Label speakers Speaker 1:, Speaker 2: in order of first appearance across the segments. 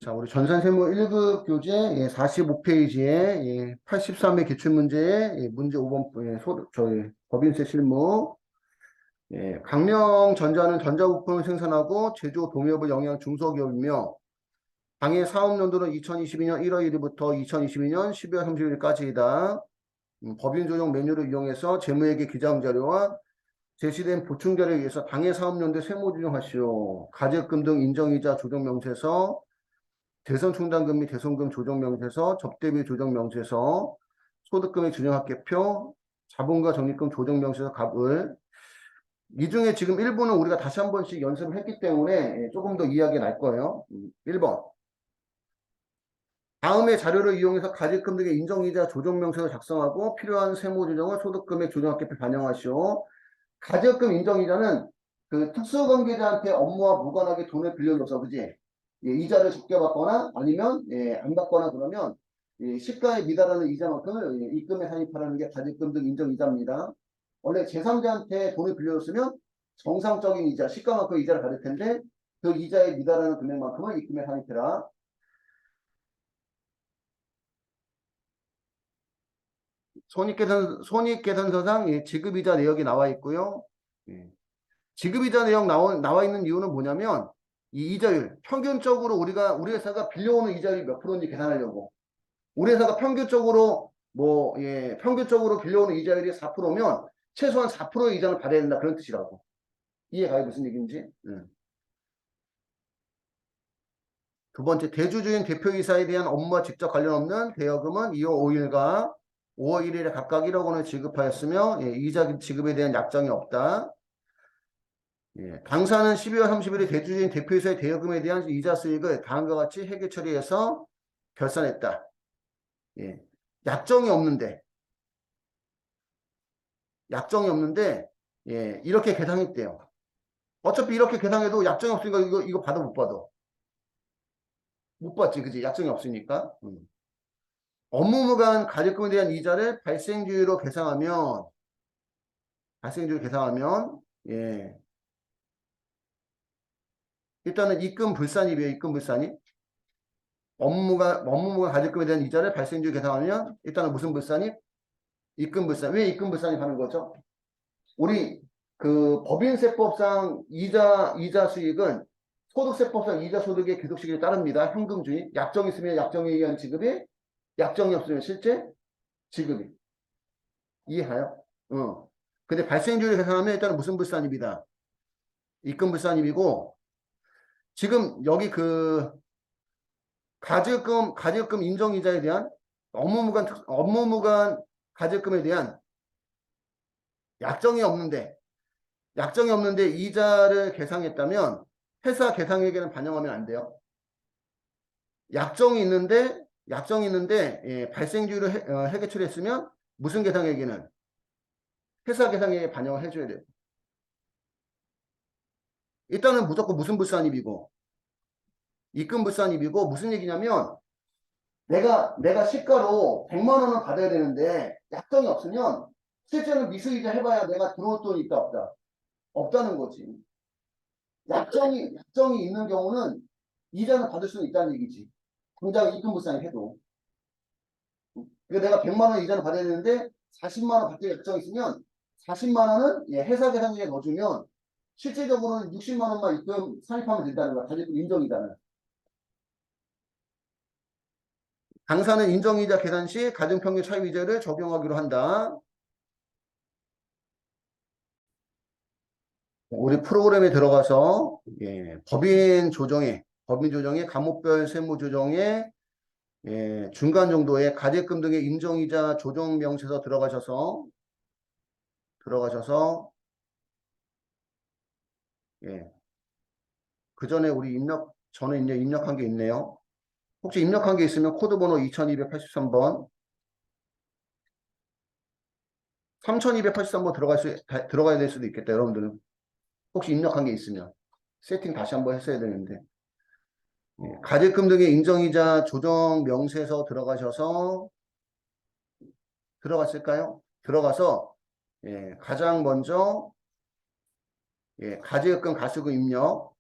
Speaker 1: 자, 우리 전산세무 1급 교재 45페이지에 83회 기출문제에 문제 5번 저희 법인세 실무 강명전자는 전자부품을 생산하고 제조 동해업을 영위한 중소기업이며 당해 사업연도는 2022년 1월 1일부터 2022년 12월 30일까지이다. 법인 조정 메뉴를 이용해서 재무회계 기장자료와 제시된 보충자료에 의해서 당해 사업연도 세무 조정하시오. 가제금 등 인정이자 조정명세서 대선 충당금 및 대손금 조정명세서, 접대비 조정명세서, 소득금액 준영합계표, 자본과 적립금 조정명세서 값을 이 중에 지금 1부는 우리가 다시 한 번씩 연습을 했기 때문에 조금 더 이해하기 날 거예요. 1번. 다음의 자료를 이용해서 가제금 등의 인정이자 조정명세를 작성하고 필요한 세무조정을 소득금액 조정합계표 반영하시오. 가제금 인정이자는 그 특수관계자한테 업무와 무관하게 돈을 빌려줘서 그지? 이자를 적게 받거나 아니면 안 받거나 그러면 시가에 미달하는 이자만큼을 입금에 산입하라는 게 가제금 등 인정이자입니다. 원래 제3자한테 돈을 빌려줬으면 정상적인 이자, 시가만큼 이자를 받을 텐데 그 이자에 미달하는 금액만큼을 입금에 산입해라. 손익계산서상 지급이자 내역이 나와 있고요. 지급이자 내역 나와 있는 이유는 뭐냐면 이 이자율, 평균적으로 우리 회사가 빌려오는 이자율이 몇 프로인지 계산하려고. 우리 회사가 평균적으로 평균적으로 빌려오는 이자율이 4%면 최소한 4%의 이자는 받아야 된다 그런 뜻이라고. 이해가요 무슨 얘기인지? 두 번째, 대주주인 대표이사에 대한 업무와 직접 관련 없는 대여금은 2월 5일과 5월 1일에 각각 1억 원을 지급하였으며 이자 지급에 대한 약정이 없다. 당사는 12월 30일에 대주주인 대표이사의 대여금에 대한 이자 수익을 다음과 같이 회계 처리해서 결산했다. 약정이 없는데 이렇게 계산했대요. 어차피 이렇게 계산해도 약정이 없으니까 이거 받아 못 받아? 못 받지, 그지? 약정이 없으니까. 업무무관 가제금에 대한 이자를 발생주의로 계산하면 일단은 입금 불산입이에요. 입금 불산입. 업무무관 가제금에 대한 이자를 발생주의 계산하면 일단은 무슨 불산입? 입금 불산. 왜 입금 불산입 하는 거죠? 우리 그 법인세법상 이자 수익은 소득세법상 이자 소득의 귀속 시기에 따릅니다. 현금주의. 약정이 있으면 약정에 의한 지급이, 약정이 없으면 실제 지급이. 이해해요? 근데 발생주의를 계산하면 일단은 무슨 불산입이다. 입금 불산입이고 지금 여기 그 가제금 인정이자에 대한 업무무관 가제금에 대한 약정이 없는데 이자를 계상했다면 회사 계상액에는 반영하면 안 돼요. 약정이 있는데 발생주의로 회계 처리했으면 무슨 계상액에는 회사 계상액에 반영을 해줘야 돼요. 일단은 무조건 무슨 불산입이고 입금 불산입이고 무슨 얘기냐면 내가 시가로 100만 원을 받아야 되는데 약정이 없으면 실제는 미수이자 해봐야 내가 들어올 돈이 있다 없다. 없다는 거지. 약정이 있는 경우는 이자는 받을 수는 있다는 얘기지. 당장 입금 불산이 해도. 그러니까 내가 100만 원 이자를 받아야 되는데 40만 원 받을 약정이 있으면 40만 원은 회사 계산기에 넣어주면 실제적으로는 60만 원만 입금 산입하면 된다는 거야. 가제금 인정이자는. 당사는 인정이자 계산 시 가중평균 차익이자를 적용하기로 한다. 우리 프로그램에 들어가서 법인 조정에 과목별 세무 조정에 중간 정도의 가제금 등의 인정이자 조정 명세서 들어가셔서 그 전에 저는 이제 입력한 게 있네요. 혹시 입력한 게 있으면 코드 번호 2283번 3283번 들어가야 될 수도 있겠다. 여러분들은 혹시 입력한 게 있으면 세팅 다시 한번 했어야 되는데 가제금 등의 인정이자 조정 명세서 들어갔을까요? 들어가서 가장 먼저 가제금 가수금 입력.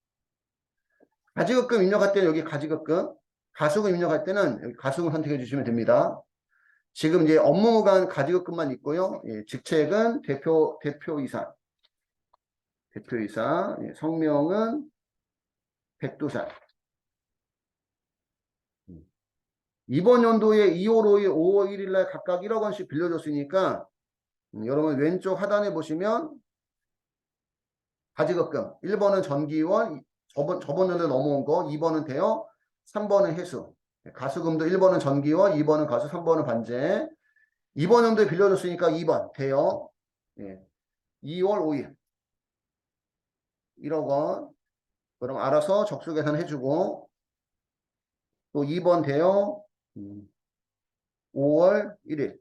Speaker 1: 가제금 입력할 때는 여기 가제금 가수금 입력할 때는 여기 가수금 선택해 주시면 됩니다. 지금 이제 업무간 가지급금만 있고요. 예, 직책은 대표이사. 대표이사. 예, 성명은 백두산. 이번 연도에 2월 5일, 5월 1일 날 각각 1억 원씩 빌려줬으니까 여러분 왼쪽 하단에 보시면 가지급금 1번은 전기원, 저번 연도에 넘어온 거, 2번은 대여, 3번은 해수. 가수금도 1번은 전기원, 2번은 가수, 3번은 반제. 이번 연도에 빌려줬으니까 2번 대여. 예, 2월 5일 1억 원. 그럼 알아서 적수 계산해주고 또 2번 대여 5월 1일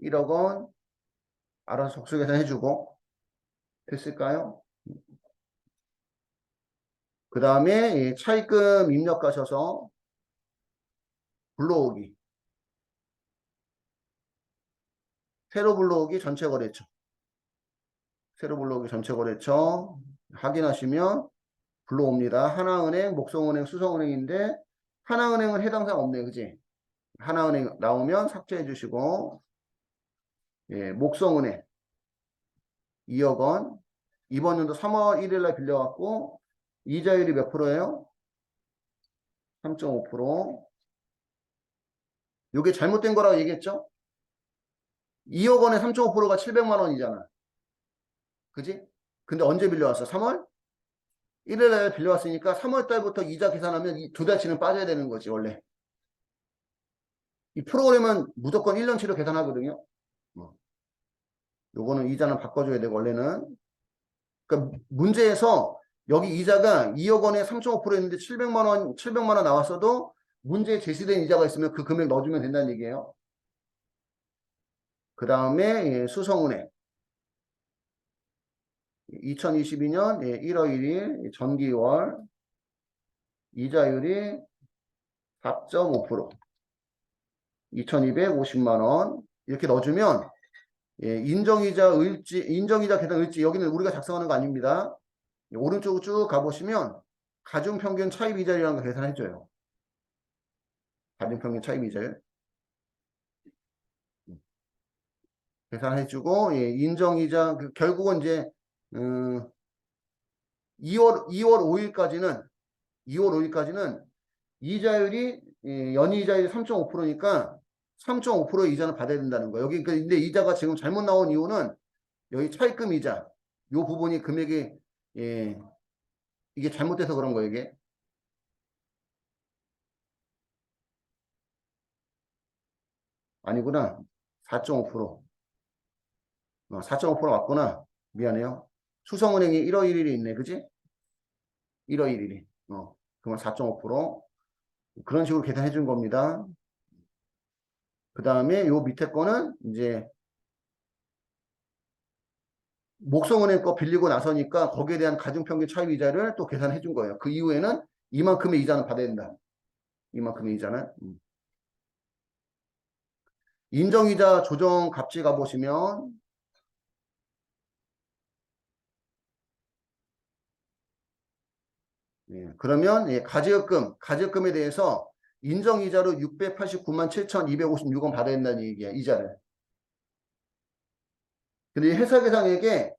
Speaker 1: 1억 원 알아서 적수 계산해주고 됐을까요? 그 다음에 차입금 입력하셔서 불러오기 새로 불러오기 전체 거래처 새로 불러오기 전체 거래처 확인하시면 불러옵니다. 하나은행, 목성은행, 수성은행인데 하나은행은 해당 사항 없네, 그지? 하나은행 나오면 삭제해 주시고 예, 목성은행 2억 원 이번 연도 3월 1일 날 빌려갖고 이자율이 몇 프로예요? 3.5%. 이게 잘못된 거라고 얘기했죠? 2억 원에 3.5%가 700만 원이잖아. 그지? 근데 언제 빌려왔어? 3월 1일 날 빌려왔으니까 3월 달부터 이자 계산하면 이 두 달치는 빠져야 되는 거지, 원래. 이 프로그램은 무조건 1년치로 계산하거든요. 요거는 이자는 바꿔줘야 되고, 원래는. 그러니까 문제에서 여기 이자가 2억 원에 3.5%였는데 700만 원 나왔어도 문제에 제시된 이자가 있으면 그 금액 넣어주면 된다는 얘기예요. 그 다음에 수성은행 2022년 1월 1일 전기월 이자율이 4.5% 2250만 원 이렇게 넣어주면 인정이자 계산 을지 여기는 우리가 작성하는 거 아닙니다. 오른쪽으로 쭉 가보시면 가중평균 차입이자율이라는 거 계산해줘요. 가중평균 차입이자율 계산해주고 인정이자 결국은 이제 2월 5일까지는 이자율이 연이자율이 3.5%니까 3.5%의 이자는 받아야 된다는 거예요. 여기 근데 이자가 지금 잘못 나온 이유는 여기 차입금 이자 요 부분이 금액이 이게 잘못돼서 그런 거예요. 이게 아니구나. 4.5% 4.5% 맞구나. 미안해요. 수성은행이 1월 1일이 있네. 그지? 1월 1일이. 그러면 4.5% 그런 식으로 계산해 준 겁니다. 그 다음에 요 밑에 거는 이제 목성은행 거 빌리고 나서니까 거기에 대한 가중평균 차입 이자를 또 계산해 준 거예요. 그 이후에는 이만큼의 이자는 받아야 된다. 이만큼의 이자는. 인정이자 조정 값지 가보시면 그러면 가지급금에 대해서 인정이자로 689만 7,256원 받아야 된다는 얘기야. 이자를. 근데 회사계상에게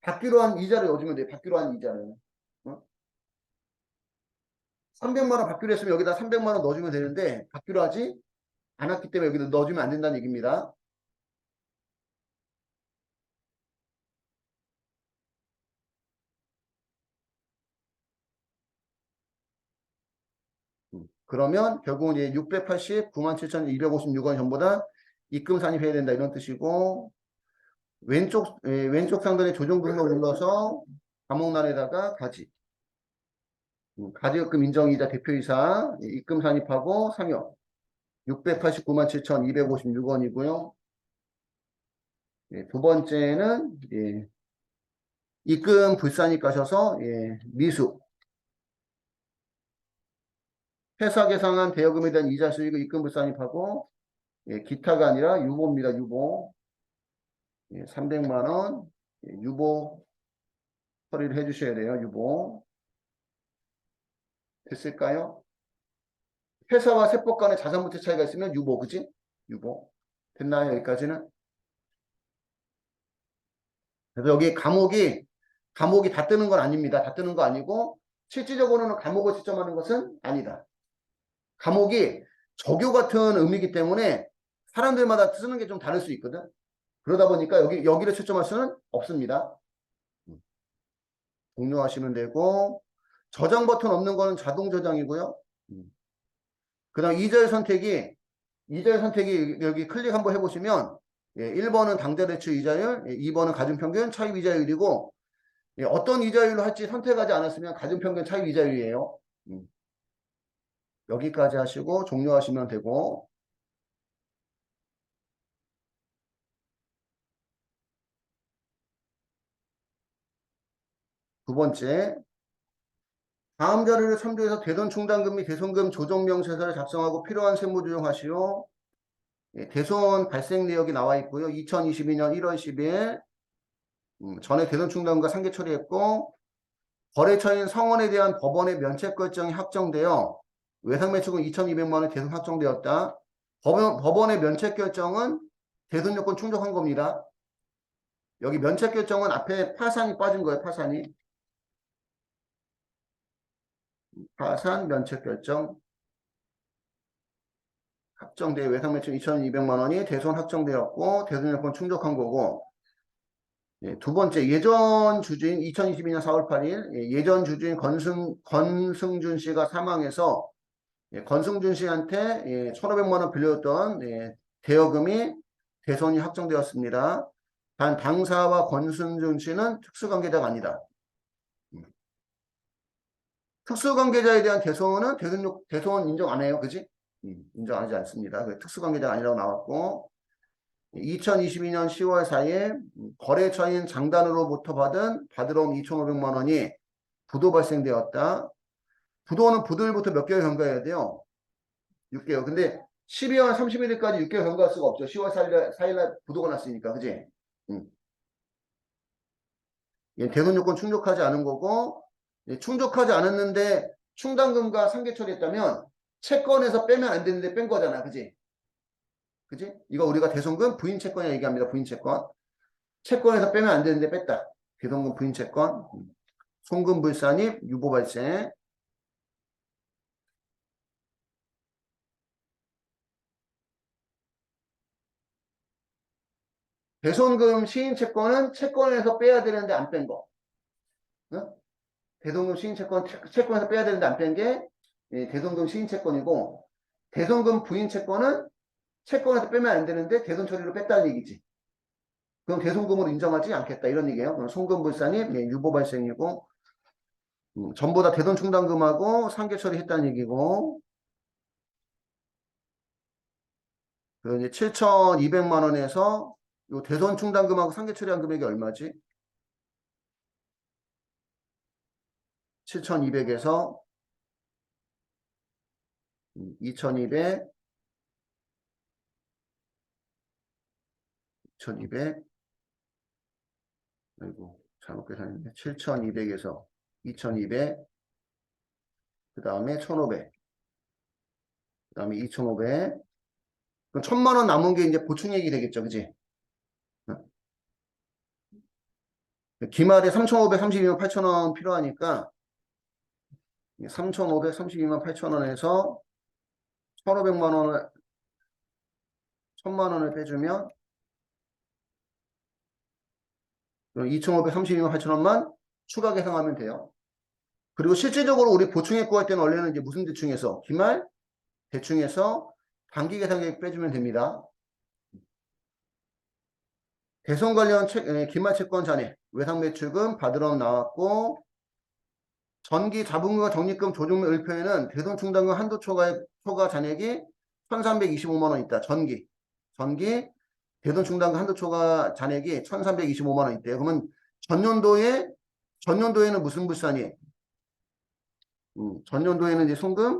Speaker 1: 받기로 한 이자를 넣어주면 돼. 받기로 한 이자를. 300만 원 받기로 했으면 여기다 300만 원 넣어주면 되는데 받기로 하지 않았기 때문에 여기다 넣어주면 안 된다는 얘기입니다. 그러면 결국은 이제 689만 7,256원 전부 다 입금 산입해야 된다 이런 뜻이고 왼쪽 상단에 조정 등록 눌러서 감옥란에다가 가지급금 인정이자 대표이사 입금 산입하고 상여 689만 7,256원이고요. 두 번째는 입금 불산입 가셔서 미수 회사 계상한 대여금에 대한 이자 수익을 입금 불산입하고 기타가 아니라 유보입니다. 유보 300만 원 유보 처리를 해주셔야 돼요. 유보 됐을까요? 회사와 세법 간의 자산부채 차이가 있으면 유보, 그지? 유보. 됐나요? 여기까지는? 그래서 여기 감옥이 다 뜨는 건 아닙니다. 다 뜨는 거 아니고, 실질적으로는 감옥을 지점하는 것은 아니다. 감옥이 적요 같은 의미이기 때문에 사람들마다 쓰는 게 좀 다를 수 있거든. 그러다 보니까 여기를 채점할 수는 없습니다. 종료하시면 되고, 저장 버튼 없는 거는 자동 저장이고요. 그 다음 2절 선택이 여기 클릭 한번 해보시면, 1번은 당좌대출 이자율, 2번은 가중평균 차입 이자율이고, 어떤 이자율로 할지 선택하지 않았으면 가중평균 차입 이자율이에요. 여기까지 하시고 종료하시면 되고, 두 번째, 다음 자료를 참조해서 대손 충당금 및 대손금 조정 명세서를 작성하고 필요한 세무 조정하시오. 대손 발생 내역이 나와 있고요. 2022년 1월 10일 전에 대손 충당금과 상계 처리했고, 거래처인 성원에 대한 법원의 면책 결정이 확정되어 외상 매출금 2,200만 원 대손 확정되었다. 법원의 면책 결정은 대손 요건 충족한 겁니다. 여기 면책 결정은 앞에 파산이 빠진 거예요. 파산 면책 결정 확정돼 외상 매출 2,200만 원이 대손 확정되었고 대손 요건 충족한 거고, 두 번째 예전 주주인 2022년 4월 8일 예전 주주인 권승준 씨가 사망해서 권승준 씨한테 1,500만 원 빌려줬던 대여금이 대손이 확정되었습니다. 단 당사와 권승준 씨는 특수관계자가 아니다. 특수관계자에 대한 대손은 대손 인정 안 해요. 그지? 인정하지 않습니다. 특수관계자가 아니라고 나왔고, 2022년 10월 4일 거래처인 장단으로부터 받으러 온 2,500만 원이 부도 발생되었다. 부도는 부도일부터 몇 개월 경과해야 돼요? 6개월. 근데 12월 31일까지 6개월 경과할 수가 없죠. 10월 4일날 부도가 났으니까. 그지? 대손 요건 충족하지 않은 거고, 충족하지 않았는데 충당금과 상계 처리했다면 채권에서 빼면 안 되는데 뺀 거잖아. 그지? 그지? 이거 우리가 대손금 부인 채권이라 얘기합니다. 부인 채권. 채권에서 빼면 안 되는데 뺐다. 대손금 부인 채권. 송금 불산입 유보 발생. 대손금 시인 채권은 채권에서 빼야 되는데 안 뺀 거. 응? 대손금 시인 채권에서 빼야 되는데 안 뺀 게 대손금 시인 채권이고, 대손금 부인 채권은 채권에서 빼면 안 되는데 대손 처리로 뺐다는 얘기지. 그럼 대손금으로 인정하지 않겠다 이런 얘기예요. 그럼 송금불산이 유보 발생이고, 전부 다 대손 충당금하고 상계 처리했다는 얘기고, 그리고 이제 7,200만 원에서 요 대손 충당금하고 상계 처리한 금액이 얼마지? 7,200에서 2,200, 2,200, 아이고 잘못 계산했네. 7,200에서 2,200, 그 다음에 1,500, 그 다음에 2,500. 그럼 1,000만 원 남은 게 이제 보충액이 되겠죠, 그지? 기말에 3,532만 8천 원 필요하니까 3,532만 8천 원에서 1,500만 원을 1,000만 원을 빼주면 2,532만 8천 원만 추가 계상하면 돼요. 그리고 실질적으로 우리 보충액 구할 때는 원래는 이제 무슨 대충에서 기말 대충에서 단기 계상액 빼주면 됩니다. 대손 관련 기말 채권 잔액 외상 매출금 받으러 나왔고, 전기 자본금과 적립금 조정 및 을표에는 대손 충당금 한도 초과 잔액이 1,325만 원 있다. 전기 대손 충당금 한도 초과 잔액이 1,325만 원 있대요. 그러면 전년도에는 무슨 불산이? 전년도에는 이제 송금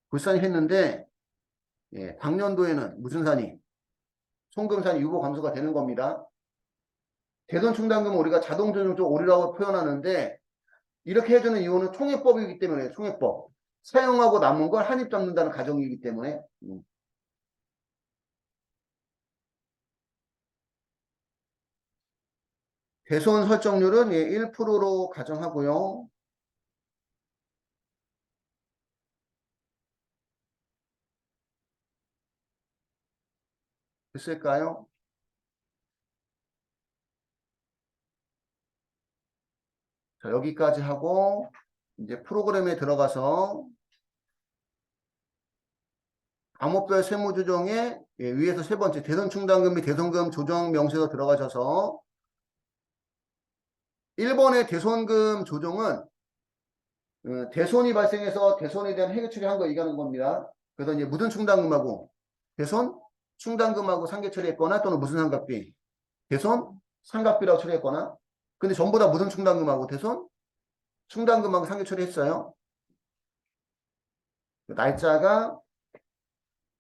Speaker 1: 불산이 했는데, 당년도에는 무슨 산이? 송금산이 유보 감소가 되는 겁니다. 대손 충당금은 우리가 자동 조정적 오류라고 표현하는데, 이렇게 해주는 이유는 총액법이기 때문에 총액법. 사용하고 남은 걸 한 입 잡는다는 가정이기 때문에 대손 설정률은 1%로 가정하고요. 됐을까요? 자, 여기까지 하고 이제 프로그램에 들어가서 암호별 세무조정에 위에서 세 번째 대손충당금 및 대손금 조정 명세서 들어가셔서 1번의 대손금 조정은 대손이 발생해서 대손에 대한 해결 처리한 거 얘기하는 겁니다. 그래서 이제 무슨 충당금하고 대손 충당금하고 상계 처리했거나 또는 무슨 상각비 대손 상각비라고 처리했거나 근데 전부 다 무슨 충당금하고 대손 충당금하고 상계 처리했어요. 날짜가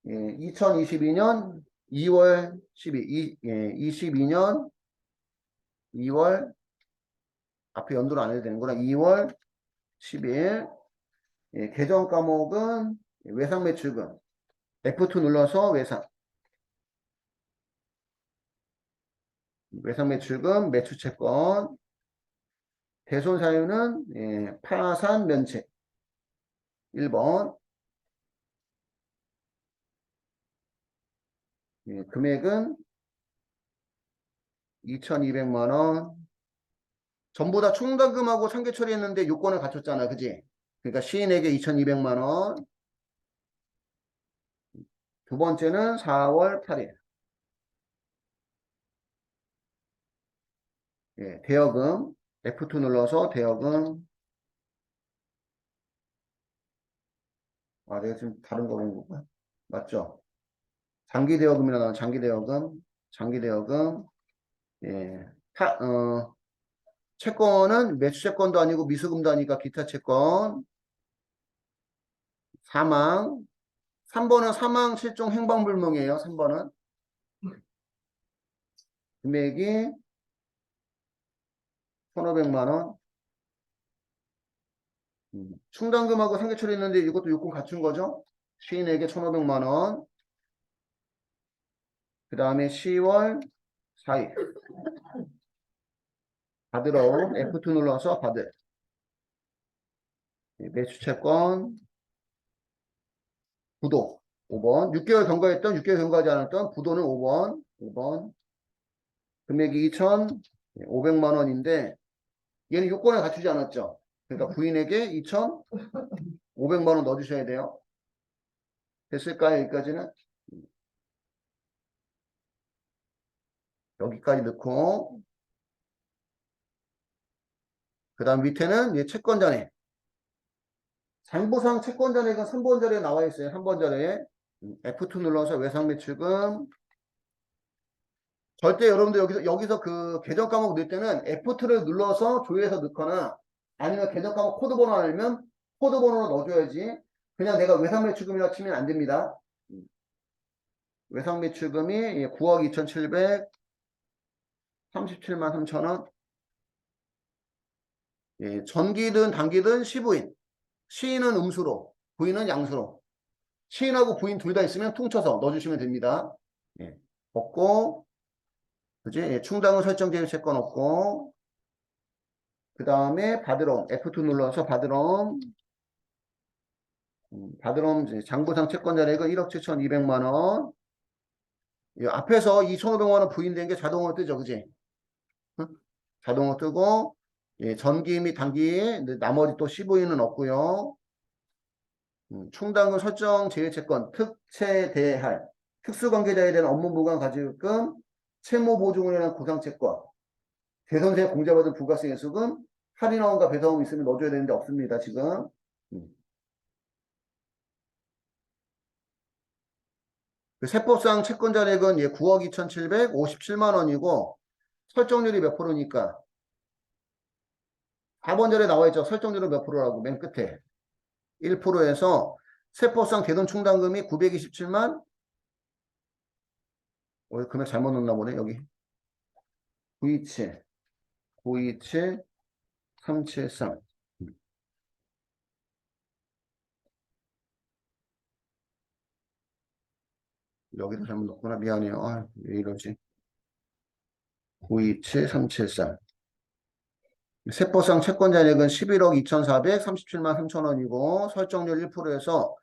Speaker 1: 2022년 2월 12일 22년 2월 앞에 연도를 안 해도 되는구나. 2월 12일 계정 과목은 외상 매출금 F2 눌러서 외상 매출금 매출채권 대손 사유는 파산 면책 1번 금액은 2,200만 원 전부 다 충당금하고 상계 처리했는데 요건을 갖췄잖아. 그지? 그러니까 시인에게 2,200만 원 두 번째는 4월 8일 대여금 F2 눌러서 대여금 내가 지금 다른 거 본 거구나. 맞죠? 장기대여금이라 나온 장기대여금 예. 채권은 매수채권도 아니고 미수금도 아니니까 기타 채권 사망 3번은 사망 실종 행방불명이에요. 3번은 금액이 1,500만 원 충당금하고 상계 처리했는데 이것도 요건 갖춘 거죠. 시인에게 1,500만 원 그 다음에 10월 4일 받으러 F2 눌러서 받을 매수채권 부도 5번 6개월 경과했던 6개월 경과하지 않았던 부도는 5번 금액이 2,500만 원인데 얘는 요건을 갖추지 않았죠. 그러니까 부인에게 2,500만 원 넣어주셔야 돼요. 됐을까요? 여기까지는? 여기까지 넣고 그 다음 밑에는 채권 잔액 장부상 채권 잔액은 3번 자리에 나와 있어요. 3번 자리에 F2 눌러서 외상 매출금 절대 여러분들 여기서 그 계정 과목 넣을 때는 F2를 눌러서 조회해서 넣거나 아니면 계정 과목 코드 번호 알면 코드 번호로 넣어줘야지 그냥 내가 외상 매출금이라고 치면 안 됩니다. 외상 매출금이 9억 2,737만 3천원 전기든 단기든 시부인 시인은 음수로 부인은 양수로 시인하고 부인 둘 다 있으면 퉁쳐서 넣어주시면 됩니다. 없고 그지? 충당은 설정 제휴 채권 없고 그 다음에 바드롬 F2 눌러서 바드롬 장부상 채권 잔액은 1억 7,200만 원 앞에서 2,500만 원 부인된 게 자동으로 뜨죠. 그지? 응? 자동으로 뜨고 전기 및 단기 나머지 또 CV는 없고요. 충당금 설정 제외채권 특채 대할 특수관계자에 대한 업무 보강 가지금 채무 보증을 위한 구상채권 대선세 공제받은 부가세 인수금 할인원과 배상금 있으면 넣어줘야 되는데 없습니다. 지금 그 세법상 채권 잔액은 9억 2,757만 원이고 설정률이 몇 프로니까 4번 절에 나와 있죠. 설정률은 몇 프로라고 맨 끝에 1%에서 세법상 대돈 충당금이 927만 금액 잘못 넣었나 보네. 여기 927 927 373 여기다 잘못 넣었구나. 미안해요. 아, 왜 이러지? 927, 373. 세포상 채권 잔액은 11억 2,437만 3천 원이고 설정률 1%에서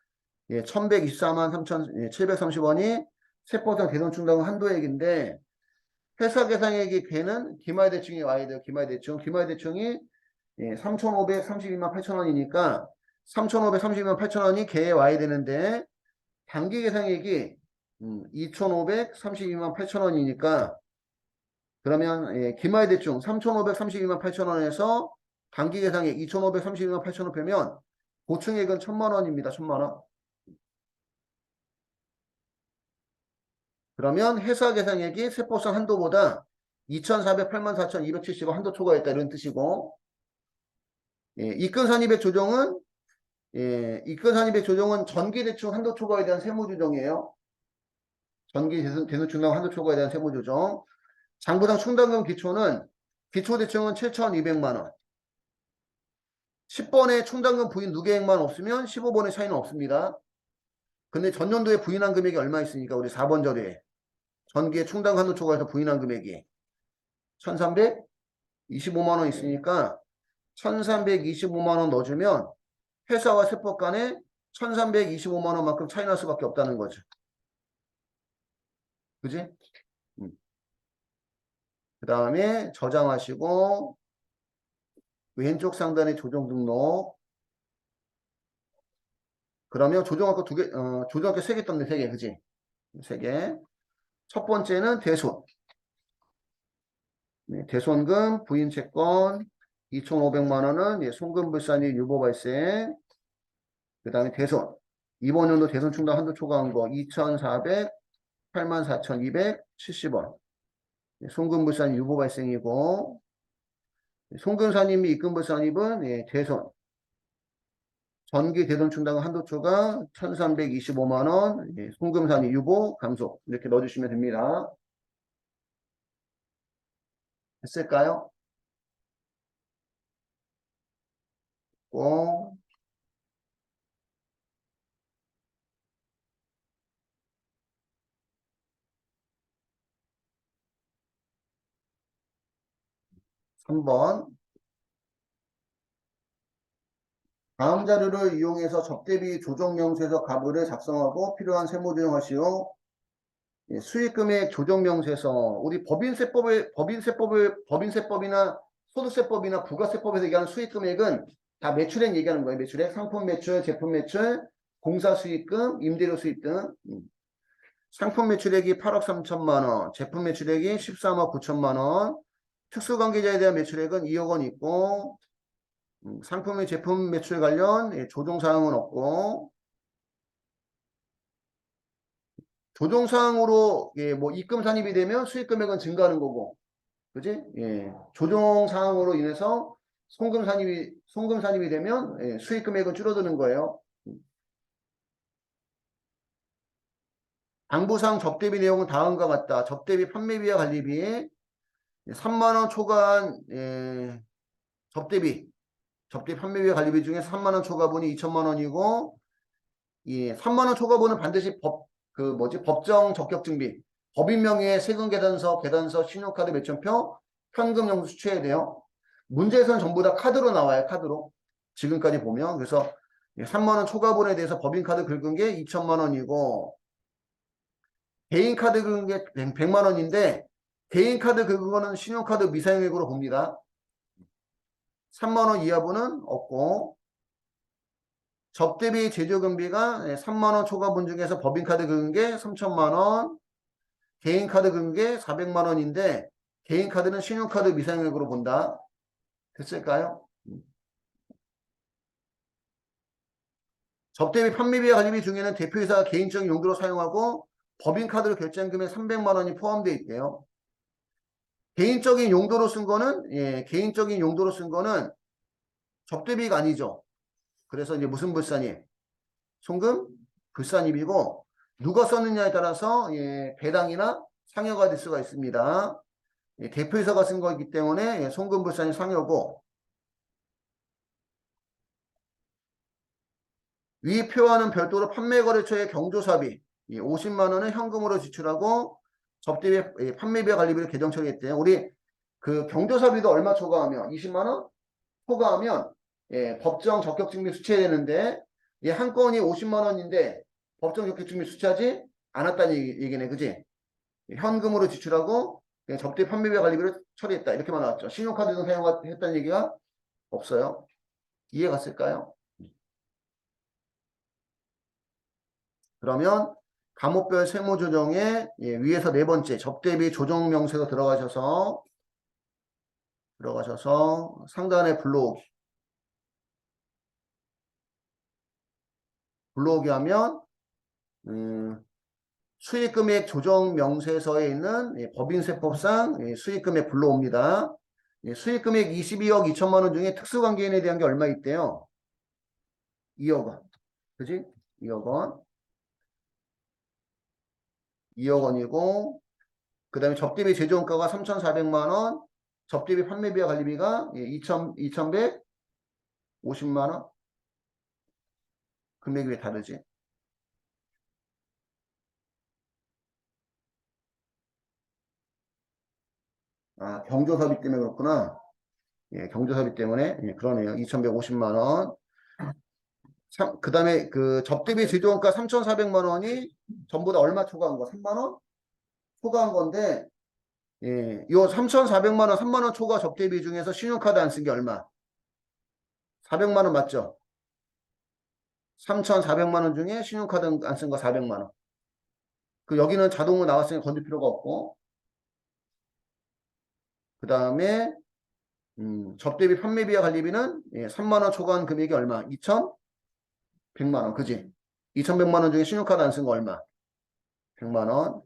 Speaker 1: 1,124만 3,730원이 세포상 대손충당 한도액인데 회사 계상액이 걔는 기말대충이 와야 돼요. 기말대충. 기말대충이 3,532만 8천 원이니까 3,532만 8천 원이 걔에 와야 되는데 단기 계상액이 2,532만 8천 원이니까 그러면 기말대충 3,532만 8천 원에서 단기 계상액 2,532만 8천 원 빼면 보충액은 1,000만 원입니다. 1,000만 원. 그러면 회사 계상액이 세포상 한도보다 2,408만 4,270원 한도 초과했다 이런 뜻이고 입금산입액 조정은 입금산입액 조정은 전기대충 한도 초과에 대한 세무조정이에요. 전기 대손충당 한도 초과에 대한 세무조정. 장부상 충당금 기초는 기초대충은 7,200만 원. 10번에 충당금 부인 누계액만 없으면 15번의 차이는 없습니다. 근데 전년도에 부인한 금액이 얼마 있으니까 우리 4번 절에 전기의 충당 한도 초과해서 부인한 금액이 1,325만 원 있으니까 1,325만 원 넣어주면 회사와 세법 간에 1,325만 원만큼 차이 날 수밖에 없다는 거죠. 그지? 그 다음에 저장하시고 왼쪽 상단에 조정 등록. 그러면 조정학교 조정학교 3개 떴네. 3개. 그지? 3개. 첫 번째는 대손. 네, 대손금, 부인채권 2,500만 원은 송금불산이 유보 발생. 그 다음에 대손. 이번 연도 대손 충당 한도 초과한 거 2,408만 4,270원. 송금불산 유보 발생이고 송금산입 및 입금불산입은 대손. 전기 대손 충당 한도 초과 1,325만 원. 송금산입 유보 감소. 이렇게 넣어주시면 됩니다. 됐을까요? 꼭 3번. 다음 자료를 이용해서 접대비 조정명세서 가부를 작성하고 필요한 세무 조정하시오. 수익금액 조정명세서 우리 법인세법이나 소득세법이나 부가세법에서 얘기하는 수익금액은 다 매출액 얘기하는 거예요. 매출액, 상품 매출, 제품 매출, 공사 수익금, 임대료 수익 등. 상품 매출액이 8억 3천만 원, 제품 매출액이 13억 9천만 원, 특수관계자에 대한 매출액은 2억 원 있고 상품의 제품 매출 관련 조정사항은 없고 조정사항으로 뭐 입금 산입이 되면 수익 금액은 증가하는 거고 그지? 조정사항으로 인해서 송금 산입이 되면 수익 금액은 줄어드는 거예요. 당부상 접대비 내용은 다음과 같다. 접대비 판매비와 관리비 3만 원 초과한 접대비 판매비와 관리비 중에 3만 원 초과분이 2천만 원이고 3만 원 초과분은 반드시 법정 적격증비 법인 명의의 세금 계단서, 신용카드 매천표, 현금 영수 수취해야 돼요. 문제에서는 전부 다 카드로 나와요. 카드로. 지금까지 보면. 그래서 3만 원 초과분에 대해서 법인카드 긁은 게 2천만 원이고 개인카드 긁은 게 100만 원인데 개인카드 긁은 거는 신용카드 미사용액으로 봅니다. 3만 원 이하분은 없고 접대비 제조금비가 3만 원 초과분 중에서 법인카드 긁은 게 3천만 원, 개인카드 긁은 게 400만 원인데 개인카드는 신용카드 미사용액으로 본다. 됐을까요? 접대비 판매비와 관리비 중에는 대표이사가 개인적인 용도로 사용하고 법인카드로 결제한 금액 300만 원이 포함되어 있대요. 개인적인 용도로 쓴 거는 접대비가 아니죠. 그래서 이제 무슨 불산입? 송금 불산입이고 누가 썼느냐에 따라서 배당이나 상여가 될 수가 있습니다. 대표이사가 쓴 거기 때문에 송금 불산이 상여고 위 표와는 별도로 판매거래처의 경조사비 이 50만 원은 현금으로 지출하고 접대비 판매비와 관리비를 계정 처리했대요. 우리 그 경조사비도 얼마 초과하면 20만 원 초과하면 법정 적격증빙 수취해야 되는데 한 건이 50만 원인데 법정 적격증빙 수취하지 않았다는 얘기네, 그지? 현금으로 지출하고 그냥 접대 판매비와 관리비를 처리했다 이렇게만 나왔죠. 신용카드 등 사용했다는 얘기가 없어요. 이해 갔을까요? 그러면 과목별 세무조정에 위에서 네 번째 접대비 조정 명세로 들어가셔서 상단에 불러오기 하면 수익금액 조정 명세서에 있는 법인세법상 수익금액 불러옵니다. 수익금액 22억 2천만 원 중에 특수관계인에 대한 게 얼마 있대요? 2억 원. 그지? 2억 원. 2억 원이고 그 다음에 접대비 제조원가가 3,400만 원. 접대비 판매비와 관리비가 2,150만 원. 금액이 왜 다르지? 아, 경조사비 때문에 그렇구나. 경조사비 때문에 그러네요. 2,150만 원. 그 다음에 그 접대비 제조원가 3,400만 원이 전부 다 얼마 초과한 거? 3만 원? 초과한 건데, 요 3,400만 원, 3만 원 초과 접대비 중에서 신용카드 안 쓴 게 얼마? 400만 원 맞죠? 3,400만 원 중에 신용카드 안 쓴 거 400만 원. 그 여기는 자동으로 나왔으니 건들 필요가 없고, 그 다음에 접대비 판매비와 관리비는 3만 원 초과한 금액이 얼마? 2,100만 원, 그지? 2,100만 원 중에 신용카드 안 쓴 거 얼마? 100만 원.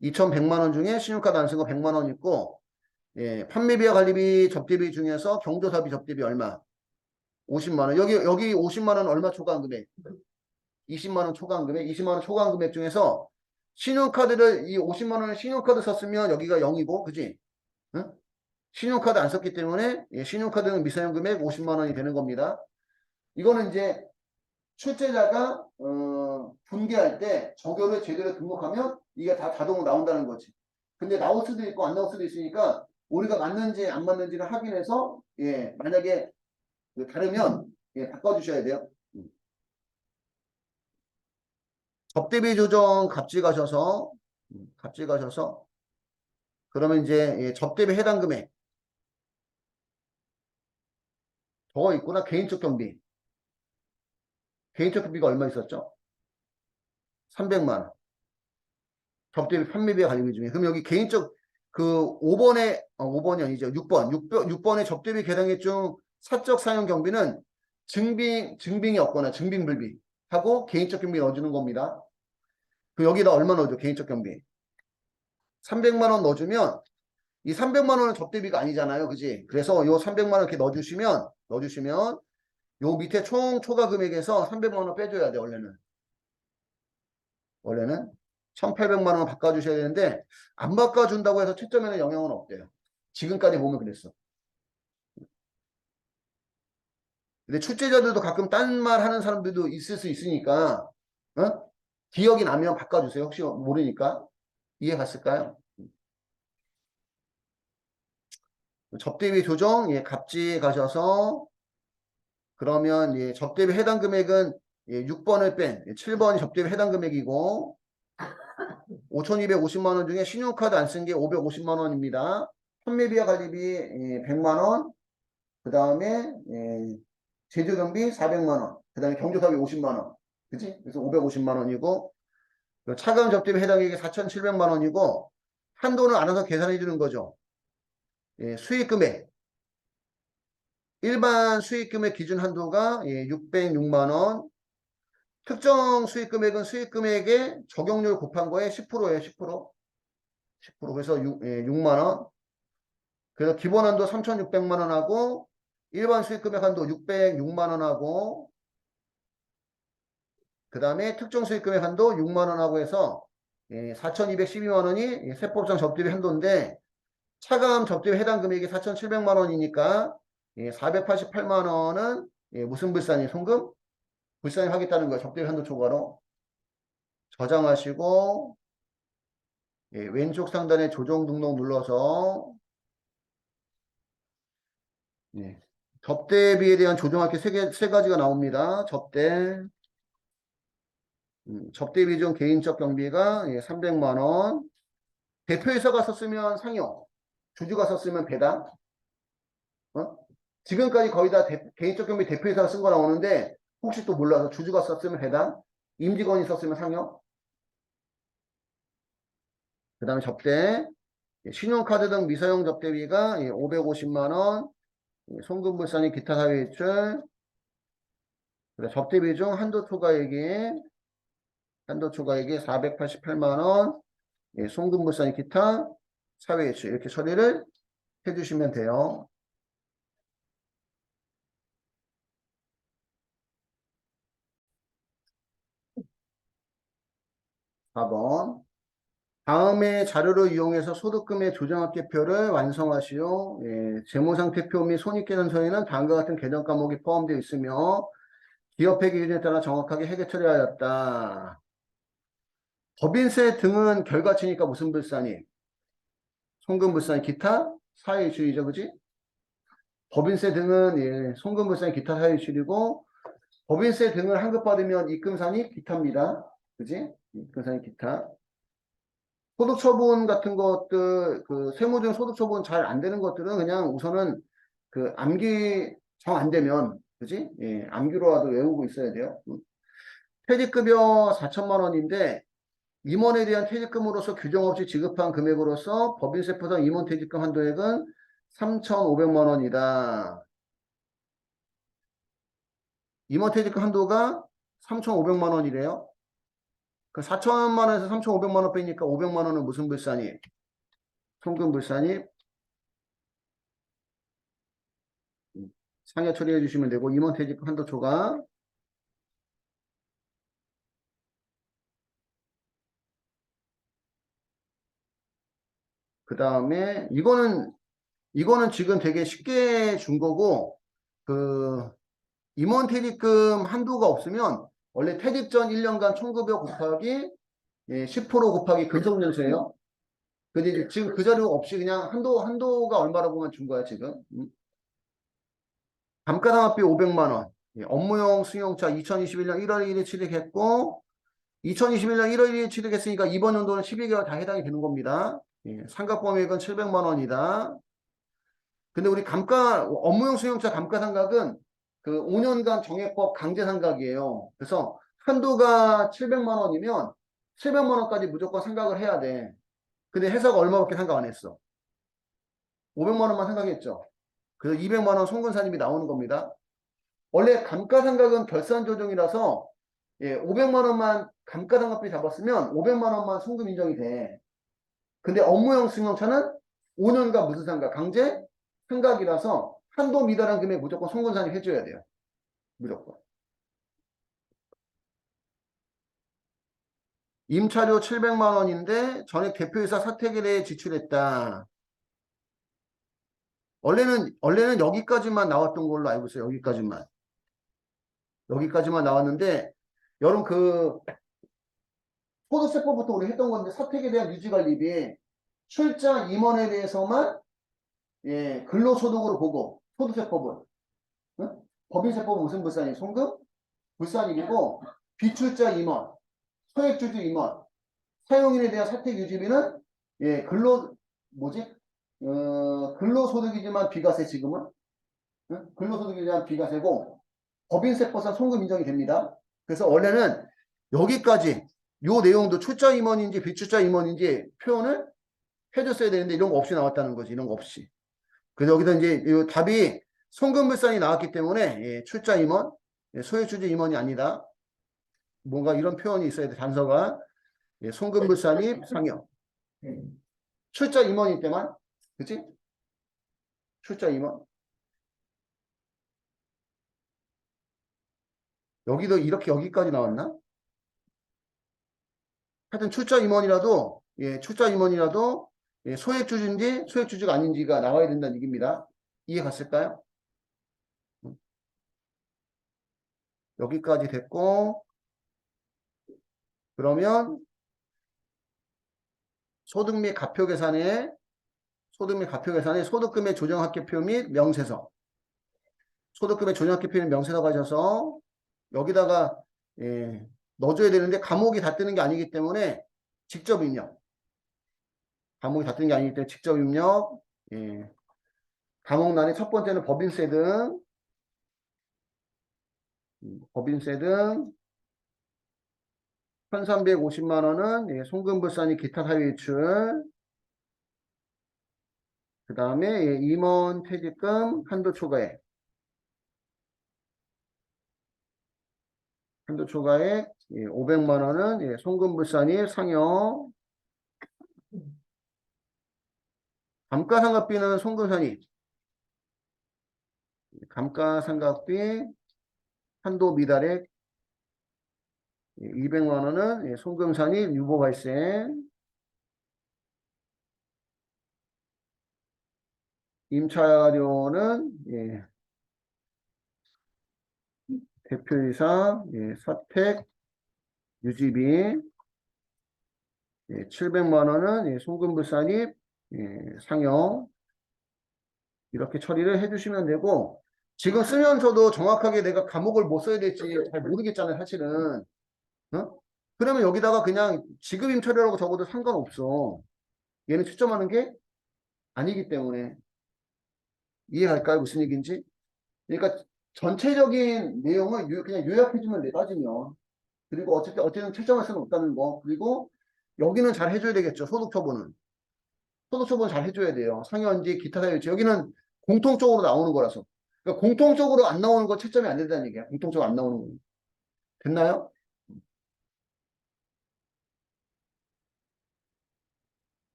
Speaker 1: 2,100만 원 중에 신용카드 안 쓴 거 100만 원 있고, 판매비와 관리비 접대비 중에서 경조사비 접대비 얼마? 50만 원. 여기 50만 원 얼마 초과한 금액? 20만 원 초과한 금액? 20만 원 초과한 금액 중에서 신용카드를 이 50만 원을 신용카드 썼으면 여기가 0이고, 그지? 응? 신용카드 안 썼기 때문에 신용카드는 미사용 금액 50만 원이 되는 겁니다. 이거는 이제 출제자가 분개할 때 정교를 제대로 등록하면 이게 다 자동으로 나온다는 거지. 근데 나올 수도 있고 안 나올 수도 있으니까 우리가 맞는지 안 맞는지를 확인해서 만약에 다르면 바꿔주셔야 돼요. 접대비 조정 갑질 가셔서 그러면 이제 접대비 해당 금액 더 있구나. 개인적 경비. 개인적 경비가 얼마 있었죠? 300만 원. 접대비 판매비와 관리비 중에. 그럼 여기 개인적 그 5번이 아니죠. 6번의 접대비 계량액 중 사적 사용 경비는 증빙이 없거나 증빙 불비 하고 개인적 경비 넣어주는 겁니다. 그 여기다 얼마 넣어줘? 개인적 경비. 300만 원 넣어주면 이 300만 원은 접대비가 아니잖아요. 그지? 그래서 요 300만 원 이렇게 넣어주시면 요 밑에 총 초과 금액에서 300만 원 빼줘야 돼, 원래는 1,800만 원 바꿔주셔야 되는데 안 바꿔준다고 해서 채점에는 영향은 없대요. 지금까지 보면 그랬어. 근데 출제자들도 가끔 딴 말 하는 사람들도 있을 수 있으니까 기억이 나면 바꿔주세요. 혹시 모르니까. 이해 갔을까요? 접대비 조정 갑질 가셔서 그러면 접대비 해당 금액은 6번을 뺀 7번이 접대비 해당 금액이고 5,250만 원 중에 신용카드 안 쓴 게 550만 원입니다. 판매비와 관리비 100만 원, 그 다음에 제조경비 400만 원, 그 다음에 경조사비 50만 원, 그치? 그래서 550만 원이고 차감 접대비 해당액이 4,700만 원이고 한도는 알아서 계산해 주는 거죠. 수익금액 일반 수익금액 기준 한도가 606만 원, 특정 수익금액은 수익금액의 적용률 곱한 거에 10%예요. 10%. 그래서 6만 원. 그래서 기본 한도 3,600만 원하고 일반 수익금액 한도 606만 원하고 그 다음에 특정 수익금액 한도 6만 원하고 해서 4,212만 원이 세법상 접대비 한도인데 차감 접대비 해당 금액이 4,700만 원이니까 488만 원은 무슨 불산이 송금? 불산이 하겠다는 거야. 접대비 한도 초과로. 저장하시고, 예, 왼쪽 상단에 조정 등록 눌러서, 예, 접대비에 대한 조정할 게 세 가지가 나옵니다. 접대비 중 개인적 경비가 300만 원. 대표이사가 썼으면 상여, 주주가 썼으면 배당. 어? 지금까지 거의 다 개인적 경비 대표이사가 쓴 거 나오는데 혹시 또 몰라서 주주가 썼으면 배당, 임직원이 썼으면 상여. 그 다음에 접대, 신용카드 등 미사용 접대비가 550만 원, 송금불산이 기타 사회이출, 접대비 중 한도 초과액이 488만 원, 송금불산이 기타 사회이출 이렇게 처리를 해주시면 돼요. 4번. 다음의 자료를 이용해서 소득금의 조정합계표를 완성하시오. 예, 재무상태표 및 손익계산서에는 다음과 같은 계정 과목이 포함되어 있으며 기업회 기준에 따라 정확하게 회계 처리하였다. 법인세 등은 결과치니까 무슨 불산이? 송금불산이 기타 사회이익이죠, 그지? 법인세 등은 송금불산이 기타 사회이익이고 법인세 등을 환급받으면 입금산이 기타입니다. 그지? 입금산이 기타. 소득처분 같은 것들, 그 세무등 소득처분 잘 안 되는 것들은 그냥 우선은 그 암기 정 안 되면, 그지? 예, 암기로라도 외우고 있어야 돼요. 퇴직급여 4천만 원인데, 임원에 대한 퇴직금으로서 규정 없이 지급한 금액으로서 법인세 포상 임원 퇴직금 한도액은 3,500만 원이다. 임원 퇴직금 한도가 3,500만 원이래요. 그 4천만 원에서 3,500만 원 빼니까 500만 원은 무슨 불산이? 송금불산이 상여 처리해 주시면 되고 임원퇴직 한도 초과 그 다음에 이거는 지금 되게 쉽게 준 거고 그 임원퇴직금 한도가 없으면 원래 퇴직 전 1년간 총급여 곱하기 10% 곱하기 근속연수예요. 근데 지금 그 자료 없이 그냥 한도가 얼마라고만 준 거야 지금. 감가상각비 500만 원. 업무용 승용차 2021년 1월 1일 취득했고 2021년 1월 1일 취득했으니까 이번 연도는 12개월 다 해당이 되는 겁니다. 상각범위액은 700만 원이다. 근데 우리 업무용 승용차 감가상각은 그 5년간 정액법 강제상각이에요. 그래서 한도가 700만 원이면 700만 원까지 무조건 상각을 해야 돼. 근데 회사가 얼마밖에 상각 안 했어. 500만 원만 상각했죠. 그래서 200만 원 송근사님이 나오는 겁니다. 원래 감가상각은 결산 조정이라서 500만 원만 감가상각비 잡았으면 500만 원만 송금 인정이 돼. 근데 업무용 승용차는 5년간 무슨 상각? 강제 상각이라서 한도 미달한 금액 무조건 송근산이 해줘야 돼요. 무조건. 임차료 700만 원인데 전액 대표이사 사택에 대해 지출했다. 원래는 여기까지만 나왔던 걸로 알고 있어요. 여기까지만. 여기까지만 나왔는데 여러분 그 소득세법부터 우리 했던 건데 사택에 대한 유지관리비 출자 임원에 대해서만 근로소득으로 보고 소득세법은 법인세법은 무슨 불산이 송금? 불산이고 비출자 임원, 소액주주 임원, 사용인에 대한 사택 유지비는 뭐지? 근로소득이지만 비과세 지금은 근로소득이지만 비과세고 법인세법상 송금 인정이 됩니다. 그래서 원래는 여기까지 요 내용도 출자 임원인지 비출자 임원인지 표현을 해줬어야 되는데 이런 거 없이 나왔다는 거지. 이런 거 없이. 그래서 여기서 이제 이 답이 송금불산이 나왔기 때문에 출자 임원, 소액주주 임원이 아니다. 뭔가 이런 표현이 있어야 돼. 단서가 송금불산이 상여. 출자 임원일 때만, 그치? 출자 임원. 여기도 이렇게 여기까지 나왔나? 하여튼 출자 임원이라도 소액주주인지 소액주주가 아닌지가 나와야 된다는 얘기입니다. 이해 갔을까요? 여기까지 됐고 그러면 소득 및 가표 계산에 소득금의 조정합계표 및 명세서. 소득금의 조정합계표 및 명세서 가셔서 여기다가 넣어줘야 되는데 감옥이 다 뜨는 게 아니기 때문에 직접 입력. 감옥이 다 뜨는 게 아니기 때문에 직접 입력. 감옥란의 첫 번째는 법인세 등. 법인세 등 1350만 원은 송금불산이 기타 사유이출. 그 다음에 임원 퇴직금 한도 초과액. 한도 초과액 500만 원은 송금불산이 상여. 감가상각비는 송금산이. 감가상각비 한도 미달액 200만 원은 송금산이 유보 발생. 임차료는 대표이사 사택 유지비 700만 원은 송금불산입 상여. 이렇게 처리를 해주시면 되고, 지금 쓰면서도 정확하게 내가 감옥을 뭐 써야 될지 잘 모르겠잖아요, 사실은. 어? 그러면 여기다가 그냥 지급 임차료라고 적어도 상관없어. 얘는 채점하는 게 아니기 때문에. 이해갈까요? 무슨 얘기인지? 그러니까 전체적인 내용을 그냥 요약해주면 돼, 따지면. 그리고 어쨌든 채점할 수는 없다는 거. 그리고 여기는 잘 해줘야 되겠죠, 소득처분은. 소득처분 잘 해줘야 돼요. 상여인지 기타 사유인지. 여기는 공통적으로 나오는 거라서. 그러니까 공통적으로 안 나오는 거 채점이 안 된다는 얘기야. 공통적으로 안 나오는 거. 됐나요?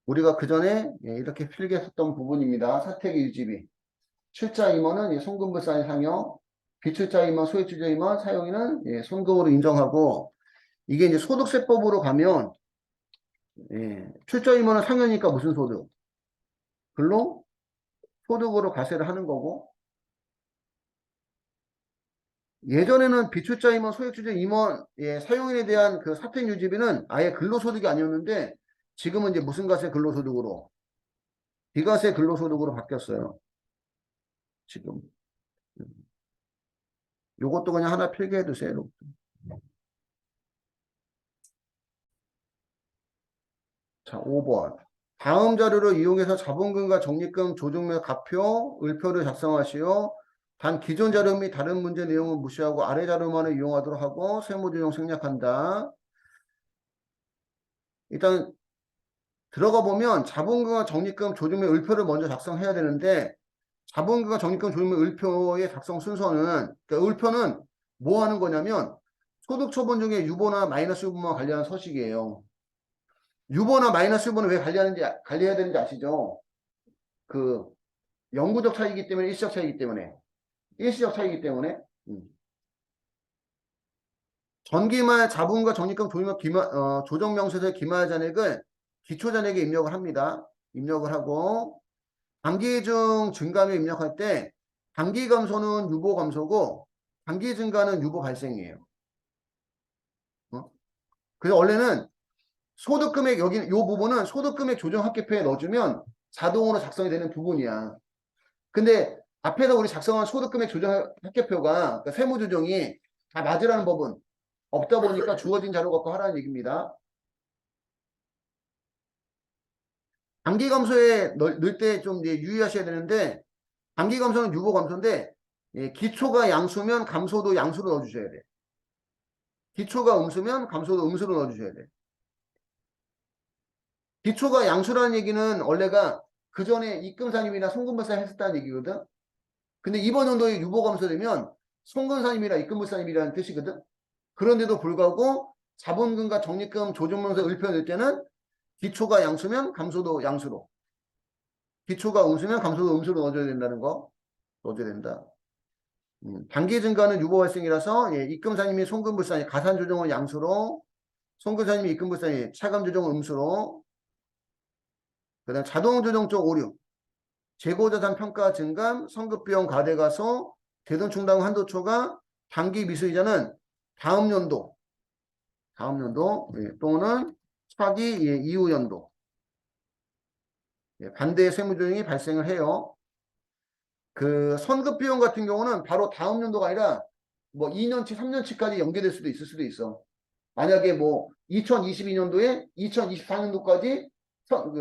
Speaker 1: 우리가 그 전에 이렇게 필기했었던 부분입니다. 사택 유지비. 출자 임원은 송금불산의 상여, 비출자 임원, 소액주주 임원, 사용인은 송금으로 인정하고, 이게 이제 소득세법으로 가면 출자 임원은 상여니까 무슨 소득? 근로 소득으로 과세를 하는 거고, 예전에는 비출자 임원, 소액주주 임원, 사용인에 대한 그 사택 유지비는 아예 근로소득이 아니었는데, 지금은 이제 무슨 과세 근로소득으로? 비과세 근로소득으로 바뀌었어요. 지금. 요것도 그냥 하나 필기해 두세요. 자, 5번. 다음 자료를 이용해서 자본금과 적립금, 조정매, 가표, 을표를 작성하시오. 단 기존 자료 및 다른 문제 내용은 무시하고 아래 자료만을 이용하도록 하고 세무조정 생략한다. 일단 들어가 보면 자본금과 적립금, 조정매, 을표를 먼저 작성해야 되는데 자본금과 적립금, 조정매, 을표의 작성 순서는 그러니까 을표는 뭐 하는 거냐면 소득처분 중에 유보나 마이너스 유보만 관리하는 서식이에요. 유보나 마이너스 유보는 왜 관리해야 되는지 아시죠? 그 영구적 차이기 때문에 일시적 차이기 때문에 일시적 차이기 때문에 전기말 자본과 적립금 조정명세서의 기말 잔액을 기초잔액에 입력을 합니다. 입력을 하고 단기 중 증감에 입력할 때 단기 감소는 유보 감소고 단기 증가는 유보 발생이에요. 그래서 원래는 소득금액 여기 요 부분은 소득금액 조정합계표에 넣어주면 자동으로 작성이 되는 부분이야. 근데 앞에서 우리 작성한 소득금액 조정합계표가 그러니까 세무조정이 다 맞으라는 법은 없다 보니까 주어진 자료 갖고 하라는 얘기입니다. 단기 감소에 넣을 때 좀 유의하셔야 되는데 단기 감소는 유보 감소인데 기초가 양수면 감소도 양수로 넣어주셔야 돼. 기초가 음수면 감소도 음수로 넣어주셔야 돼. 기초가 양수라는 얘기는 원래가 그 전에 입금산임이나 송금불산 했었다는 얘기거든. 근데 이번 연도에 유보감소되면 송금산임이나 입금불산임이라는 뜻이거든. 그런데도 불구하고 자본금과 적립금 조정명세 을표 낼 때는 기초가 양수면 감소도 양수로, 기초가 음수면 감소도 음수로 넣어줘야 된다는 거. 넣어줘야 된다. 단기 증가는 유보 발생이라서 입금산임이 송금불산이 가산 조정은 양수로, 송금산임이 입금불산이 차감 조정은 음수로 그다음 자동 조정 쪽 오류. 재고자산 평가 증감, 성급비용 과대가소, 대손 충당 한도 초과, 단기 미수이자는 다음 연도 예, 또는 차기 예, 이후 연도 예, 반대의 세무조정이 발생을 해요. 그 선급비용 같은 경우는 바로 다음 연도가 아니라 뭐 2년치, 3년치까지 연계될 수도 있을 수도 있어. 만약에 뭐 2022년도에 2024년도까지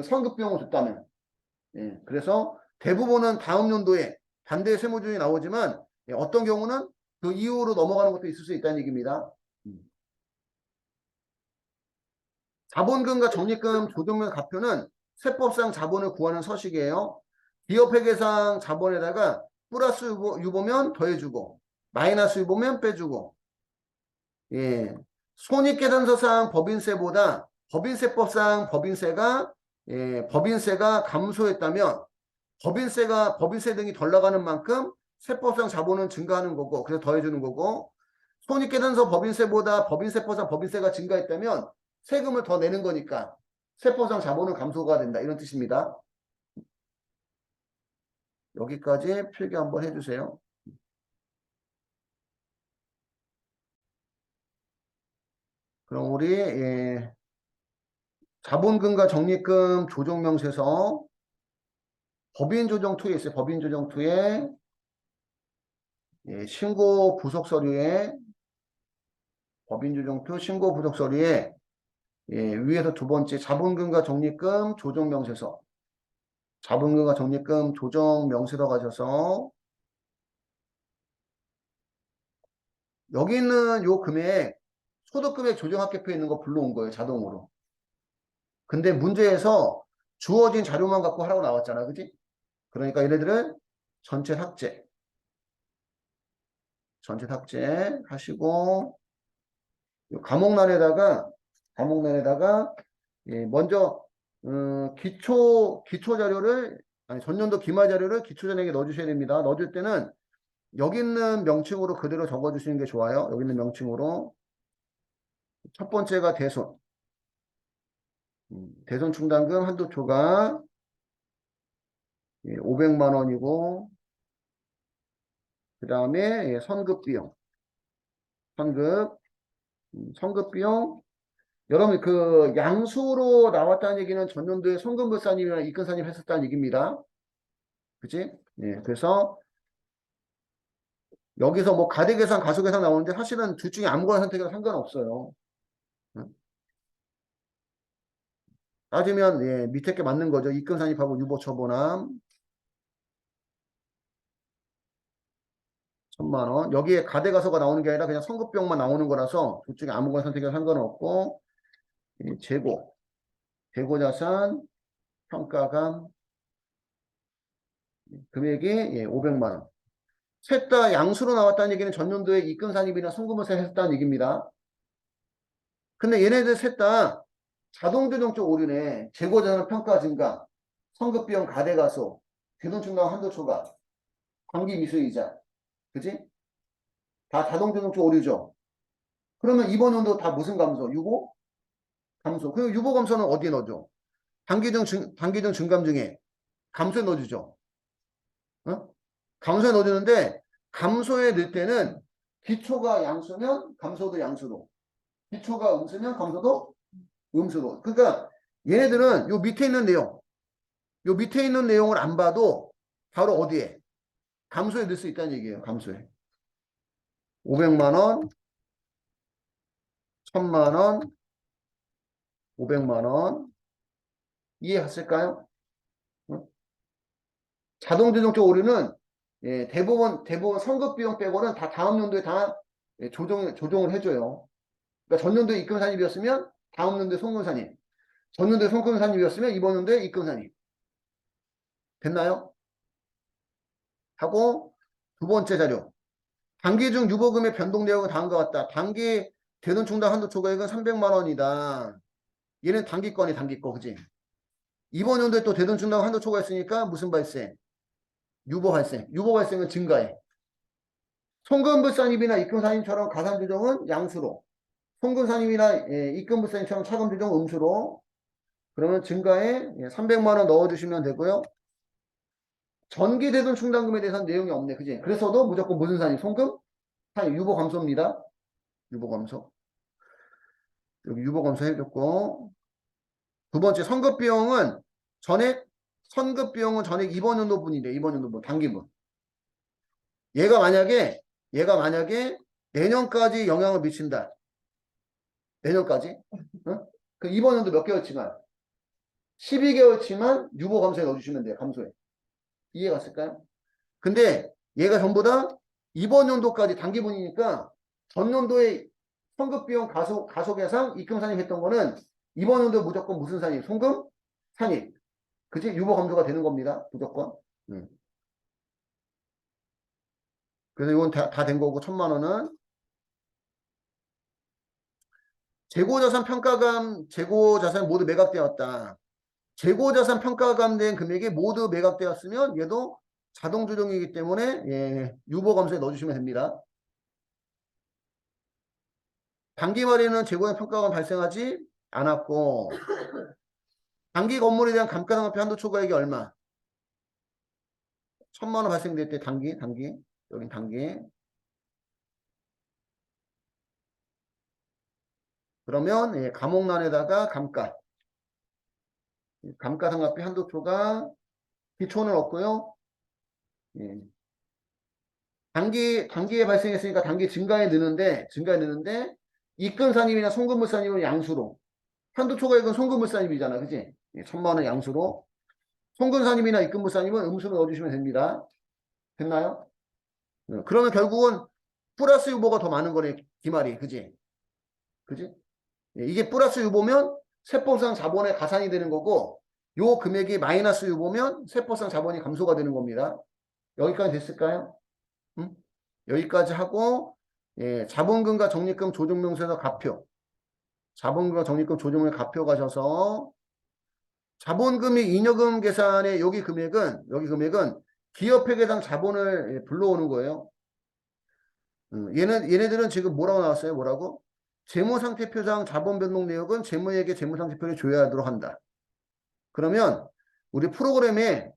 Speaker 1: 선급비용을 줬다면 예, 그래서 대부분은 다음 연도에 반대 세무조정이 나오지만 예, 어떤 경우는 그 이후로 넘어가는 것도 있을 수 있다는 얘기입니다. 자본금과 적립금 조정면 가표는 세법상 자본을 구하는 서식이에요. 기업회계상 자본에다가 플러스 유보면 더해주고 마이너스 유보면 빼주고 예. 손익계산서상 법인세보다 법인세법상 법인세가 감소했다면 법인세 등이 덜 나가는 만큼 세법상 자본은 증가하는 거고 그래서 더해주는 거고 손익계산서 법인세보다 법인세법상 법인세가 증가했다면 세금을 더 내는 거니까 세법상 자본은 감소가 된다 이런 뜻입니다. 여기까지 필기 한번 해주세요. 그럼 우리 자본금과 적립금 조정명세서 법인조정2에 있어요. 법인조정2에 신고 부속 서류에 법인조정2 신고 부속 서류에 위에서 두 번째 자본금과 적립금 조정명세서 자본금과 적립금 조정명세서 가셔서 여기 있는 요 금액 소득금액 조정합계표에 있는 거 불러온 거예요. 자동으로. 근데 문제에서 주어진 자료만 갖고 하라고 나왔잖아. 그지? 그러니까 얘네들은 전체 삭제 하시고 과목란에다가 먼저 기초 자료를 아니 전년도 기말 자료를 기초 전액에 넣어주셔야 됩니다. 넣어줄 때는 여기 있는 명칭으로 그대로 적어주시는 게 좋아요. 여기 있는 명칭으로 첫 번째가 대손 충당금 한도 초과 500만 원이고 그 다음에 선급 비용 선급 비용 여러분 그 양수로 나왔다는 얘기는 전년도에 송금불사님이랑 이근사님 했었다는 얘기입니다. 그치? 예, 그래서 여기서 뭐 가대계산, 가소계산 나오는데 사실은 둘 중에 아무거나 선택해도 상관없어요. 응? 따지면 예, 밑에 게 맞는 거죠. 입금산입하고 유보처분함 1,000만 원. 여기에 가대가소가 나오는 게 아니라 그냥 선급비용만 나오는 거라서 둘 중에 아무거나 선택해도 상관없고 재고자산 평가감 금액이 500만 원. 셋 다 양수로 나왔다는 얘기는 전년도에 입금산입이나 송금을세 했다는 얘기입니다. 근데 얘네들 셋 다 자동조정적 오류네. 재고자산 평가 증가, 선급비용 가대가소, 대손충당 한도 초과, 단기 미수이자. 그지? 다 자동조정적 오류죠. 그러면 이번 연도 다 무슨 감소? 유보? 감소. 그리고 유보 감소는 어디에 넣어줘? 단기중 증감 중에 감소에 넣어주죠. 어? 감소에 넣어주는데 감소에 넣을 때는 기초가 양수면 감소도 양수로. 기초가 음수면 감소도 음수로. 그러니까 얘네들은 요 밑에 있는 내용을 안 봐도 바로 어디에? 감소에 넣을 수 있다는 얘기예요. 감소에. 500만 원, 1,000만 원, 500만 원. 이해하실까요? 응? 자동조정적 오류는 대부분 선급 비용 빼고는 다 다음 연도에 다 조정을 해줘요. 그러니까 전년도에 입금산입이었으면 다음 연도에 송금산입. 전년도에 송금산입이었으면 이번 연도에 입금산입. 됐나요? 하고 두 번째 자료. 단기 중 유보금의 변동 내역은 다음과 같다. 단기 대손 충당 한도 초과액은 300만 원이다. 얘는 단기 거, 그지? 이번 연도에 또 대손 충당 한도 초과했으니까 무슨 발생? 유보 발생. 유보 발생은 증가해. 송금불산입이나 입금산입처럼 가산 조정은 양수로. 송금산입이나 입금불산입처럼 차감 조정은 음수로. 그러면 증가에 300만 원 넣어주시면 되고요. 전기대돈 충당금에 대해서는 내용이 없네. 그지? 그래서도 무조건 무슨 산입? 송금? 산입. 유보감소입니다. 유보감소. 여기 유보감소 해줬고. 두 번째, 선급비용은 전액 이번 연도분이래. 이번 연도분. 단기분. 얘가 만약에 내년까지 영향을 미친다. 내년까지. 어? 그 이번 연도 몇 개월치만? 12개월치만 유보감소에 넣어주시면 돼요. 감소에. 이해가 갔을까요? 근데 얘가 전부 다 이번 연도까지 단기분이니까 전년도에 선급비용 가속 예상 입금 산입했던 거는 이번 연도 무조건 무슨 산입? 송금? 산입. 그치? 유보 감소가 되는 겁니다. 무조건. 그래서 이건 다 된 거고 1,000만 원은 재고자산 평가감, 재고자산 모두 매각되었다. 재고자산 평가감된 금액이 모두 매각되었으면 얘도 자동 조정이기 때문에 유보 감소에 넣어주시면 됩니다. 단기 말에는 재고자산 평가감 발생하지 않았고 단기 건물에 대한 감가상각비 한도 초과액이 얼마? 1,000만 원 발생될 때 단기. 여긴 단기. 그러면 감옥란에다가 감가상각비 한도 초과 기초는 없고요. 예. 단기에 발생했으니까 단기 증가에 느는데 입금산입이나 송금물산입은 양수로. 한도 초과액은 송금물산입이잖아. 그지? 1,000만 원 양수로. 송금산입이나 입금물산입은 음수로 넣어주시면 됩니다. 됐나요? 그러면 결국은 플러스 유보가 더 많은 거네. 기말이. 그지? 이게 플러스 유보면 세법상 자본의 가산이 되는 거고 요 금액이 마이너스 유보면 세법상 자본이 감소가 되는 겁니다. 여기까지 됐을까요? 응? 여기까지 하고 자본금과 적립금 조정명세서 가표. 자본금과 적립금 조정을 가표 가셔서 자본금이 잉여금 계산의 여기 금액은 기업회계상 자본을 불러오는 거예요. 얘네들은 지금 뭐라고 나왔어요? 뭐라고? 재무상태표상 자본 변동 내역은 재무에게 재무상태표를 조회하도록 한다. 그러면 우리 프로그램에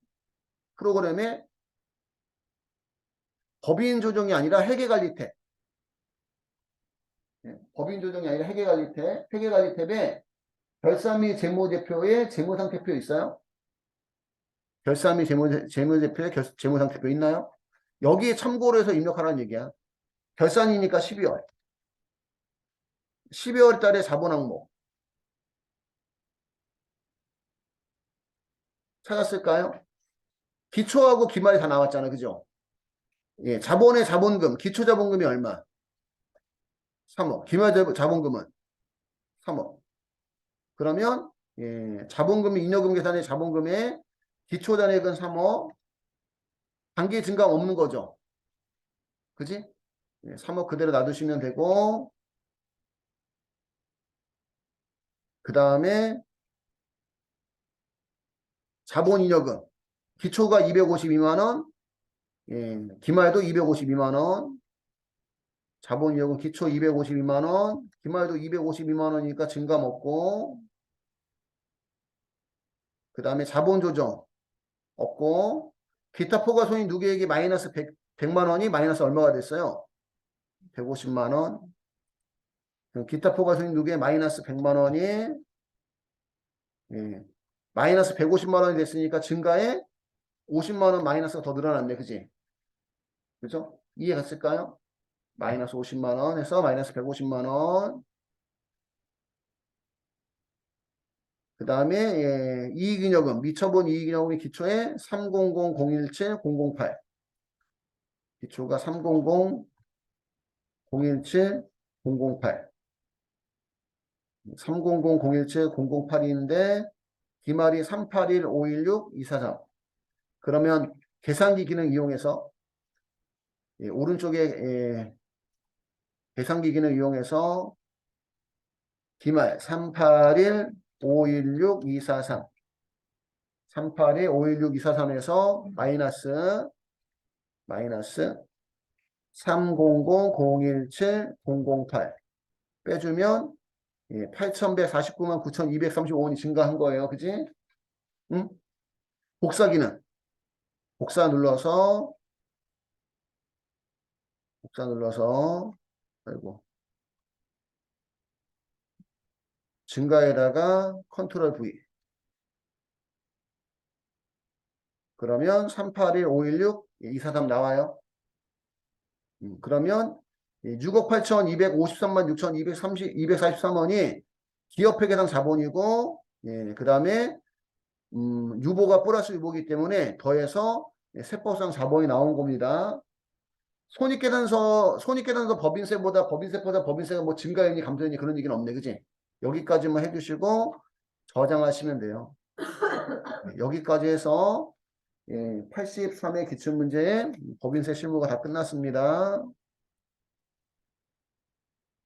Speaker 1: 법인 조정이 아니라 회계관리탭. 법인 조정이 아니라 회계관리탭에 결산 및 재무제표에 재무상태표 있어요? 결산 및 재무제표에 재무상태표 있나요? 여기에 참고로 해서 입력하라는 얘기야. 결산이니까 12월 달에 자본 항목 찾았을까요? 기초하고 기말이 다 나왔잖아. 그죠? 자본의 자본금, 기초자본금이 얼마? 3억. 기말 자본금은 3억. 그러면 자본금이 잉여금 계산의 자본금의 기초잔액은 3억. 단기 증감 없는 거죠. 그지? 3억 그대로 놔두시면 되고 그 다음에 자본잉여금 기초가 252만원 기말도 252만원 자본잉여금 기초 252만원 기말도 252만원이니까 증감 없고 그 다음에 자본조정 없고 기타 포괄손익 누계액이 마이너스 100만원이 마이너스 얼마가 됐어요? 150만원 기타 포괄손익 누계액 마이너스 100만원이 마이너스 150만원이 됐으니까 증가에 50만원 마이너스가 더 늘어났네. 그지? 그죠? 이해 갔을까요? 마이너스 50만원 해서 마이너스 150만원 그 다음에 이익잉여금 미처본 이익잉여금의 기초에 300-017-008 기초가 300-017-008 300-017-008인데 기말이 381-516-243 그러면 계산기 기능 이용해서 오른쪽에 계산기 기능 이용해서 기말 381-516-243 381-516-243에서 마이너스 300-017-008 빼주면 예, 8,149만 9,235원이 증가한 거예요. 그지? 응? 복사기는 복사 눌러서 복사 눌러서 아이고 증가에다가 컨트롤 V 그러면 381, 516, 243 나와요. 그러면 6억 8,253만 6,243원이 기업회계상 자본이고 예, 그 다음에 유보가 플러스 유보이기 때문에 더해서 세법상 자본이 나온 겁니다. 손익계산서 법인세보다 법인세가 뭐 증가했니 감소했니 그런 얘기는 없네. 그지? 여기까지만 해주시고 저장하시면 돼요. 여기까지 해서 83의 기출문제의 법인세 실무가 다 끝났습니다.